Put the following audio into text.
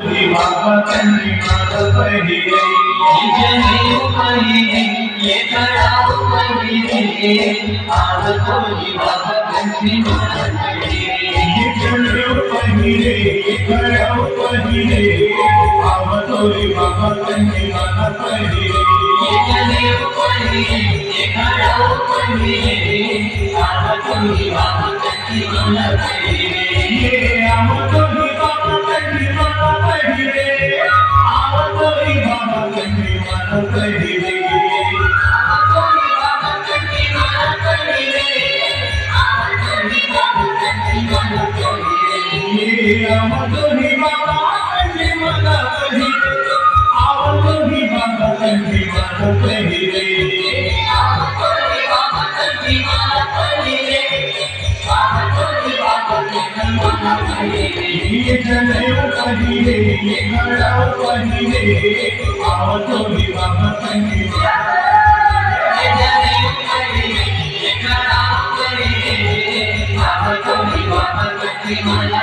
बाबा तन्नी माता पहिले जने पहिले ये कराओ पहिले आज कोई बाबा तन्नी माता पहिले ये जने पहिले ये कराओ पहिले आज कोई बाबा तन्नी माता पहिले ये जने पहिले ये कराओ पहिले आज कोई बाबा तन्नी माता पहिले ये आज कोई बाबा तन्नी माता पहिले आज कोई बाबा तन्नी माता पहिले आज कोई बाबा तन्नी माता पहिले आज कोई बाबा तन्नी माता पहिले ये आज कोई बाबा तन्नी माता पहिले आज कोई बाबा तन्नी माता पहिले आज कोई बाबा तन्नी माता पहिले आज कोई बाबा तन्नी माता पहिले ये जने पहिले ये कराओ पहिले आज कोई बाबा तन्नी ये जने पहिले ये कराओ पहिले आज कोई बाबा तन्नी माता